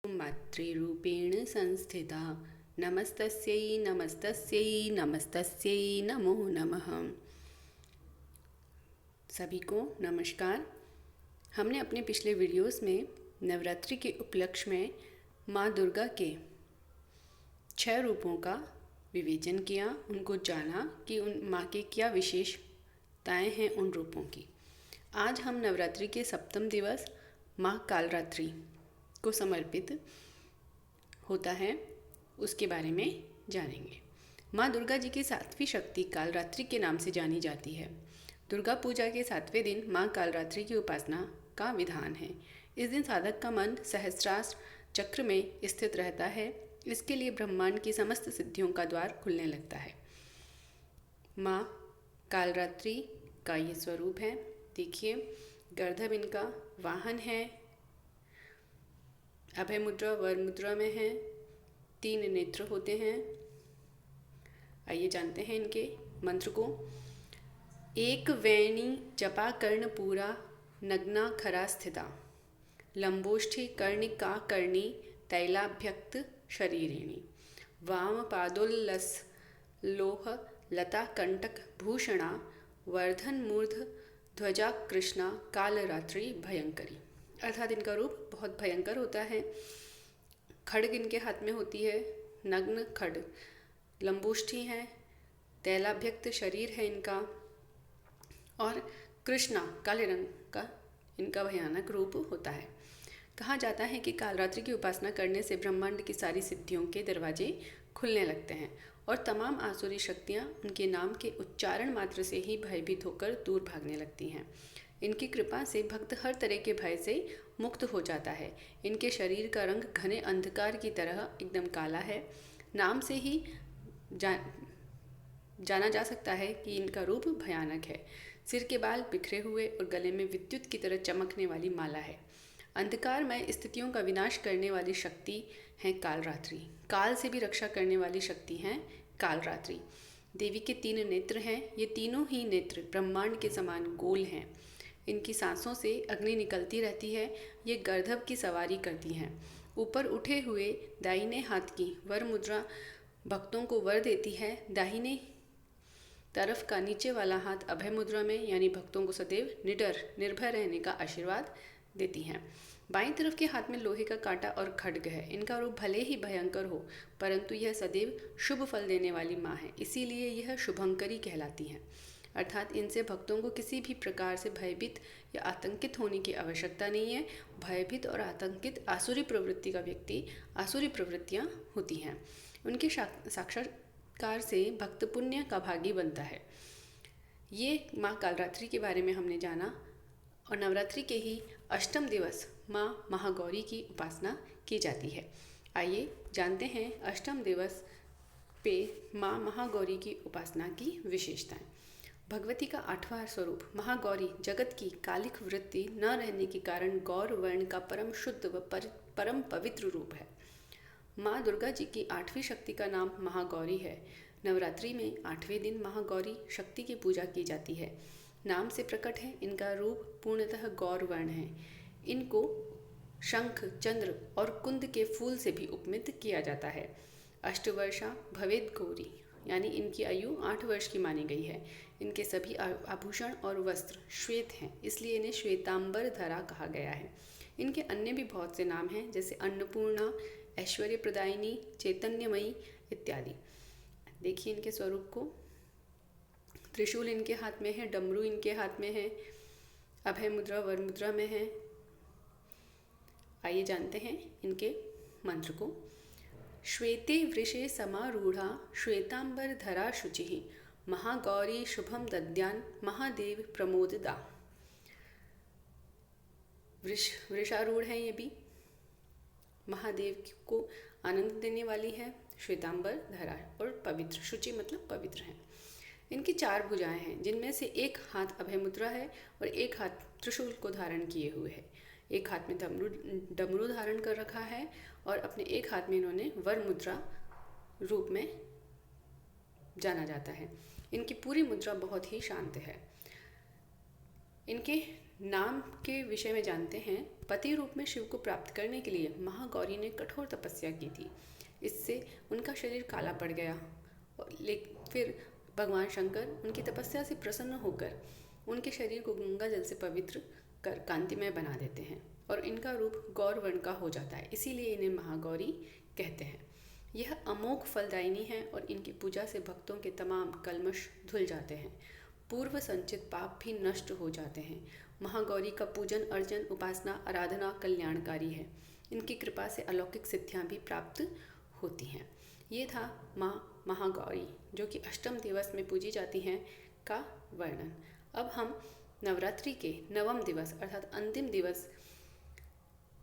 मातृरूपेण संस्थिता नमस्तस्यै नमस्तस्यै नमस्तस्यै नमो नमः। सभी को नमस्कार। हमने अपने पिछले वीडियोस में नवरात्रि के उपलक्ष्य में माँ दुर्गा के 6 रूपों का विवेचन किया, उनको जाना कि उन माँ के क्या विशेषताएं हैं उन रूपों की। आज हम नवरात्रि के सप्तम दिवस माँ कालरात्रि को समर्पित होता है उसके बारे में जानेंगे। माँ दुर्गा जी की 7वीं शक्ति कालरात्रि के नाम से जानी जाती है। दुर्गा पूजा के 7वें दिन माँ कालरात्रि की उपासना का विधान है। इस दिन साधक का मन सहस्त्रार चक्र में स्थित रहता है। इसके लिए ब्रह्मांड की समस्त सिद्धियों का द्वार खुलने लगता है। माँ कालरात्रि का ये स्वरूप है। देखिए, गर्दभ इनका वाहन है, अभय मुद्रा वर मुद्रा में है, 3 नेत्र होते हैं। आइए जानते हैं इनके मंत्र को। एक वेणी जपा कर्ण पूरा नग्ना खरा स्थिता, लंबोष्ठी कर्णिका कर्णी तैलाभ्यक्त शरीरिणी, वाम पादोल्लस लोह लता कंटक भूषणा, वर्धन मूर्ध ध्वजा कृष्णा कालरात्रि भयंकरी। अर्थात इनका रूप बहुत भयंकर होता है। खड्ग इनके हाथ में होती है, नग्न खड्ग, लंबोष्ठी है, तैलाभ्यक्त शरीर है इनका, और कृष्णा काले रंग का इनका भयानक रूप होता है। कहा जाता है कि कालरात्रि की उपासना करने से ब्रह्मांड की सारी सिद्धियों के दरवाजे खुलने लगते हैं और तमाम आसुरी शक्तियाँ उनके नाम के उच्चारण मात्र से ही भयभीत होकर दूर भागने लगती हैं। इनकी कृपा से भक्त हर तरह के भय से मुक्त हो जाता है। इनके शरीर का रंग घने अंधकार की तरह एकदम काला है। नाम से ही जाना जा सकता है कि इनका रूप भयानक है। सिर के बाल बिखरे हुए और गले में विद्युत की तरह चमकने वाली माला है। अंधकारमय स्थितियों का विनाश करने वाली शक्ति है कालरात्रि। काल से भी रक्षा करने वाली शक्ति है कालरात्रि। देवी के 3 नेत्र हैं। ये तीनों ही नेत्र ब्रह्मांड के समान गोल हैं। इनकी सांसों से अग्नि निकलती रहती है। ये गर्दभ की सवारी करती हैं। ऊपर उठे हुए दाहिने हाथ की वर मुद्रा भक्तों को वर देती है। दाहिने तरफ का नीचे वाला हाथ अभय मुद्रा में, यानी भक्तों को सदैव निडर निर्भय रहने का आशीर्वाद देती हैं। बाईं तरफ के हाथ में लोहे का कांटा और खड्ग है। इनका रूप भले ही भयंकर हो, परंतु यह सदैव शुभ फल देने वाली माँ है, इसीलिए यह शुभंकरी कहलाती हैं। अर्थात इनसे भक्तों को किसी भी प्रकार से भयभीत या आतंकित होने की आवश्यकता नहीं है। भयभीत और आतंकित आसुरी प्रवृत्ति का व्यक्ति आसुरी प्रवृत्तियाँ होती हैं। उनके साक्षात्कार से भक्त पुण्य का भागी बनता है। ये माँ कालरात्रि के बारे में हमने जाना। और नवरात्रि के ही अष्टम दिवस माँ महागौरी की उपासना की जाती है। आइए जानते हैं अष्टम दिवस पे माँ महागौरी की उपासना की विशेषताएं। भगवती का 8वां स्वरूप महागौरी जगत की कालिक वृत्ति न रहने के कारण गौर वर्ण का परम शुद्ध व परम पवित्र रूप है। माँ दुर्गा जी की 8वीं शक्ति का नाम महागौरी है। नवरात्रि में 8वें दिन महागौरी शक्ति की पूजा की जाती है। नाम से प्रकट है, इनका रूप पूर्णतः गौर वर्ण है। इनको शंख, चंद्र और कुंद के फूल से भी उपमित किया जाता है। अष्टवर्षा भवेद गौरी, यानी इनकी आयु 8 वर्ष की मानी गई है। इनके सभी आभूषण और वस्त्र श्वेत हैं, इसलिए इन्हें श्वेतांबर धरा कहा गया है। इनके अन्य भी बहुत से नाम हैं, जैसे अन्नपूर्णा, ऐश्वर्य प्रदायिनी, चैतन्यमयी इत्यादि। देखिए इनके स्वरूप को। त्रिशूल इनके हाथ में है, डमरू इनके हाथ में है, अभय मुद्रा वर मुद्रा में है। आइए जानते हैं इनके मंत्र को। श्वेते वृषे समारूढ़ा श्वेतांबर धरा शुचि, महागौरी शुभम दद्यान महादेव प्रमोददा। वृषारूढ़ है, ये भी महादेव को आनंद देने वाली है। श्वेतांबर धरा है और पवित्र, शुचि मतलब पवित्र है। इनकी 4 भुजाएं हैं, जिनमें से एक हाथ अभय मुद्रा है और एक हाथ त्रिशूल को धारण किए हुए है। एक हाथ में डमरू धारण कर रखा है और अपने एक हाथ में इन्होंने वर मुद्रा रूप में जाना जाता है। इनकी पूरी मुद्रा बहुत ही शांत है। इनके नाम के विषय में जानते हैं। पति रूप में शिव को प्राप्त करने के लिए महागौरी ने कठोर तपस्या की थी। इससे उनका शरीर काला पड़ गया। फिर भगवान शंकर उनकी तपस्या से प्रसन्न होकर उनके शरीर को गंगा जल से पवित्र कर कांतिमय बना देते हैं और इनका रूप गौर वर्ण का हो जाता है। इसीलिए इन्हें महागौरी कहते हैं। यह अमोघ फलदायिनी है और इनकी पूजा से भक्तों के तमाम कल्मश धुल जाते हैं। पूर्व संचित पाप भी नष्ट हो जाते हैं। महागौरी का पूजन अर्चन उपासना आराधना कल्याणकारी है। इनकी कृपा से अलौकिक सिद्धियां भी प्राप्त होती हैं। ये था माँ महागौरी जो कि अष्टम दिवस में पूजी जाती हैं का वर्णन। अब हम नवरात्रि के नवम दिवस अर्थात अंतिम दिवस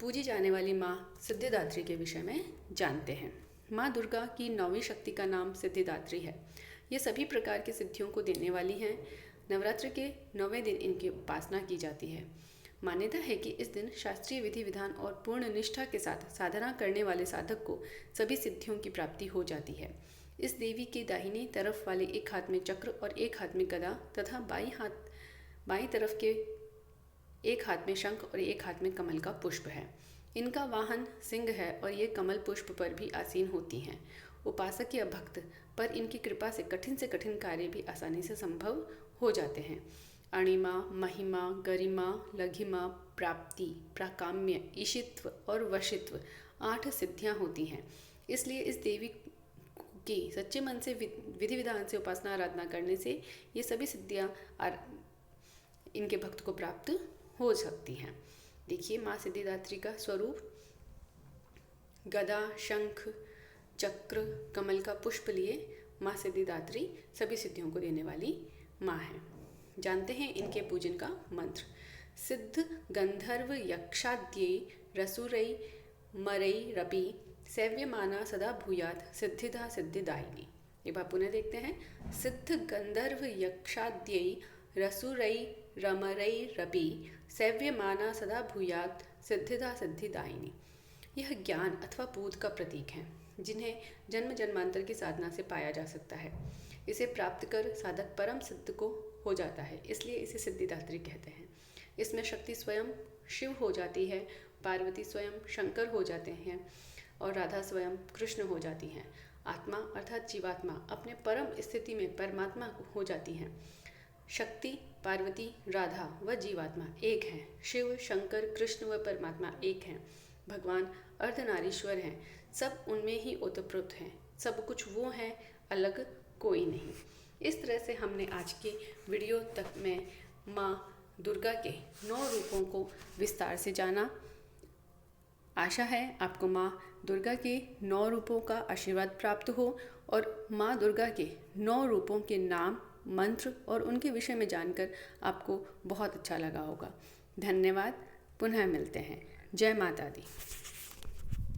पूजी जाने वाली माँ सिद्धिदात्री के विषय में जानते हैं। माँ दुर्गा की नौवीं शक्ति का नाम सिद्धिदात्री है। ये सभी प्रकार की सिद्धियों को देने वाली हैं। नवरात्र के 9वें दिन इनकी उपासना की जाती है। मान्यता है कि इस दिन शास्त्रीय विधि विधान और पूर्ण निष्ठा के साथ साधना करने वाले साधक को सभी सिद्धियों की प्राप्ति हो जाती है। इस देवी के दाहिनी तरफ वाले एक हाथ में चक्र और एक हाथ में गदा तथा बाईं तरफ के एक हाथ में शंख और एक हाथ में कमल का पुष्प है। इनका वाहन सिंह है और ये कमल पुष्प पर भी आसीन होती हैं। उपासक या भक्त पर इनकी कृपा से कठिन कार्य भी आसानी से संभव हो जाते हैं। अणिमा, महिमा, गरिमा, लघिमा, प्राप्ति, प्राकाम्य, ईशित्व और वशित्व 8 सिद्धियां होती हैं। इसलिए इस देवी की सच्चे मन से विधि विधान से उपासना आराधना करने से ये सभी सिद्धियां इनके भक्त को प्राप्त हो सकती हैं। देखिए माँ सिद्धिदात्री का स्वरूप। गदा, शंख, चक्र, कमल का पुष्प लिए माँ सिद्धिदात्री सभी सिद्धियों को देने वाली माँ है। जानते हैं इनके पूजन का मंत्र। सिद्ध गंधर्व यक्षाद्यै रसुरै मरै रपि सेव्यमाना सदा भूयात सिद्धिदा सिद्धिदायिनी। एक बार पुनः देखते हैं। सिद्ध गंधर्व यक्षाद्यै रसुरै रमरै रपि सेव्यमाना सदा भूयात सिद्धिदा सिद्धिदायिनी। यह ज्ञान अथवा बोध का प्रतीक है जिन्हें जन्म जन्मांतर की साधना से पाया जा सकता है। इसे प्राप्त कर साधक परम सिद्ध को हो जाता है, इसलिए इसे सिद्धिदात्री कहते हैं। इसमें शक्ति स्वयं शिव हो जाती है, पार्वती स्वयं शंकर हो जाते हैं और राधा स्वयं कृष्ण हो जाती हैं। आत्मा अर्थात जीवात्मा अपने परम स्थिति में परमात्मा हो जाती हैं। शक्ति, पार्वती, राधा व जीवात्मा एक हैं। शिव, शंकर, कृष्ण व परमात्मा एक हैं। भगवान अर्धनारीश्वर हैं। सब उनमें ही ओतप्रोत हैं। सब कुछ वो हैं, अलग कोई नहीं। इस तरह से हमने आज के वीडियो तक में माँ दुर्गा के 9 रूपों को विस्तार से जाना। आशा है आपको माँ दुर्गा के 9 रूपों का आशीर्वाद प्राप्त हो और माँ दुर्गा के 9 रूपों के नाम, मंत्र और उनके विषय में जानकर आपको बहुत अच्छा लगा होगा। धन्यवाद। पुनः मिलते हैं। जय माता दी।